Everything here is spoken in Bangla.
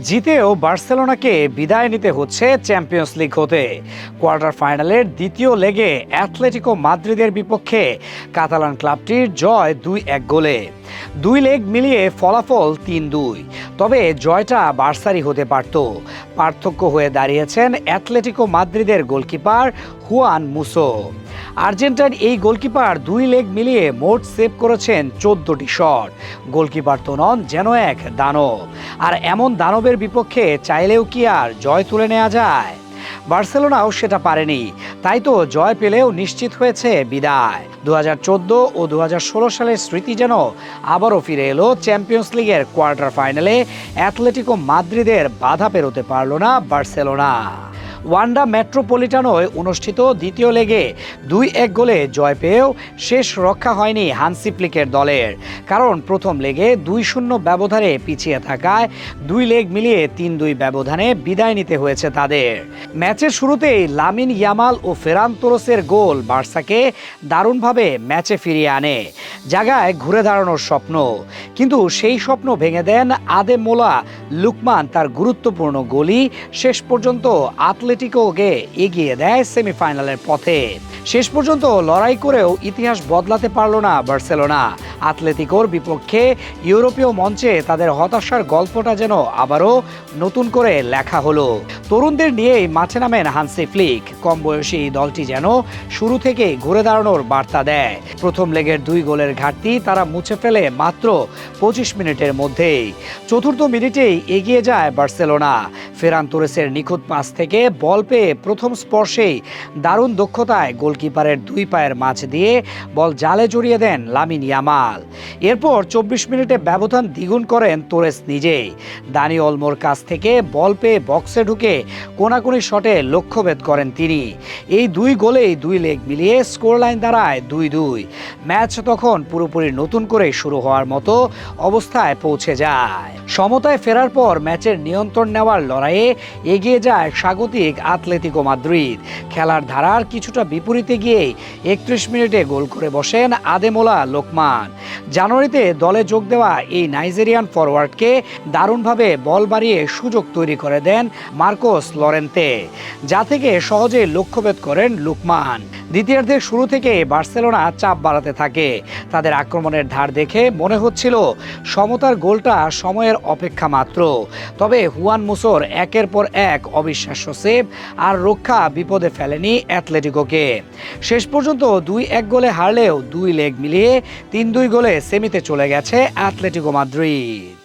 জিতেও বার্সেলোনাকে বিদায় নিতে হচ্ছে চ্যাম্পিয়ন্স লিগ হতে। কোয়ার্টার ফাইনালের দ্বিতীয় লেগে অ্যাথলেটিকো মাদ্রিদের বিপক্ষে কাতালান ক্লাবটির জয় ২-১ গোলে। দুই লেগ মিলিয়ে ফলাফল ৩-২। তবে জয়টা বার্সারই হতে পারত। পার্থক্য হয়ে দাঁড়িয়েছেন অ্যাথলেটিকো মাদ্রিদের গোলকিপার হুয়ান মুসো। আর্জেন্টাইন এই গোলকিপার দুই লেগ মিলিয়ে মোট সেভ করেছেন ১৪টি শট। গোলকিপার তো নন, যেন এক দানব। আর এমন দানবের বিপক্ষে চাইলেও কি আর জয় তুলে নেওয়া যায়? বার্সেলোনাও সেটা পারেনি, তাই তো জয় পেলেও নিশ্চিত হয়েছে বিদায়। ২০১৪ ও ২০১৬ সালের স্মৃতি যেন আবারও ফিরে এলো চ্যাম্পিয়ন্স লিগের কোয়ার্টার ফাইনালে। অ্যাথলেটিকো মাদ্রিদের বাধা পেরোতে পারল না বার্সেলোনা। ওয়ান্ডা মেট্রোপলিটানোয় অনুষ্ঠিত দ্বিতীয় লেগে ২-১ গোলে জয় পেয়েও শেষ রক্ষা হয়নি হানসি ফ্লিকের দলের। কারণ প্রথম লেগে ২-০ ব্যবধানে পিছিয়ে থাকায় দুই লেগ মিলিয়ে ৩-২ ব্যবধানে বিদায় নিতে হয়েছে তাদের। ম্যাচের শুরুতেই লামিন ইয়ামাল ও ফেরান তোরেসের গোল বার্সাকে দারুণভাবে ম্যাচে ফিরিয়ে আনে, জায়গায় ঘুরে দাঁড়ানোর স্বপ্ন। কিন্তু সেই স্বপ্ন ভেঙে দেন আদেমোলা লুকমান। তার গুরুত্বপূর্ণ গোলই শেষ পর্যন্ত অ্যাথলেটিকোকে এগিয়ে দেয় সেমিফাইনালের পথে। শেষ পর্যন্ত লড়াই করেও ইতিহাস বদলাতে পারল না বার্সেলোনা। অ্যাথলেটিকোর বিপক্ষে ইউরোপীয় মঞ্চে তাদের হতাশার গল্পটা যেন আবারও নতুন করে লেখা হলো। তরুণদের নিয়েই মাঠে নামেন হানসি ফ্লিক। কম বয়সী এই দলটি যেন শুরু থেকেই ঘুরে দাঁড়ানোর বার্তা দেয়। প্রথম লেগের ২ গোলের ঘাটতি তারা মুছে ফেলে মাত্র ২৫ মিনিটের মধ্যেই। চতুর্থ মিনিটেই এগিয়ে যায় বার্সেলোনা। ফেরান তোরেসের নিখুঁত পাস থেকে বল পেয়ে প্রথম স্পর্শেই দারুণ দক্ষতায় গোলকিপারের দুই পায়ের মাঝ দিয়ে বল জালে জড়িয়ে দেন লামিন ইয়ামাল। এরপর ২৪ মিনিটে ব্যবধান দ্বিগুণ করেন তোরেস নিজেই। দানি অলমোর কাছ থেকে বল পেয়ে বক্সে ঢুকে কোনাকুনি শটে লক্ষ্যভেদ করেন তিনি। এই দুই গোলেই দুই লেগ মিলিয়ে স্কোর লাইন দাঁড়ায় ২-২। ম্যাচ তখন পুরোপুরি নতুন করে শুরু হওয়ার মতো অবস্থায় পৌঁছে যায়। সমতায় ফেরার পর ম্যাচের নিয়ন্ত্রণ নেওয়ার লড়াইয়ে এগিয়ে যায় স্বাগতিক অ্যাথলেটিকো মাদ্রিদ। খেলার ধারার কিছুটা বিপরীতে গিয়েই ৩১ মিনিটে গোল করে বসেন আদেমোলা লোকমান। জানুয়ারিতে দলে যোগ দেওয়া এই নাইজেরিয়ান ফরওয়ার্ডকে দারুণভাবে বল বাড়িয়ে সুযোগ তৈরি করে দেন মার্কোস লরেন্তে, যা থেকে সহজে লক্ষ্যভেদ করেন লুকমান। দ্বিতীয়ার্ধের শুরু থেকে বার্সেলোনা চাপ বাড়াতে থাকে। তাদের আক্রমণের ধার দেখে মনে হচ্ছিল সমতার গোলটা সময়ের অপেক্ষা মাত্র। তবে হুয়ান মুসোর একের পর এক অবিশ্বাস্য সেভ আর রক্ষা বিপদে ফেলেনি অ্যাথলেটিকোকে। শেষ পর্যন্ত ২-১ গোলে হারলেও দুই লেগ মিলিয়ে ৩-২ গোলে সেমিতে চলে গেছে অ্যাথলেটিকো মাদ্রিদ।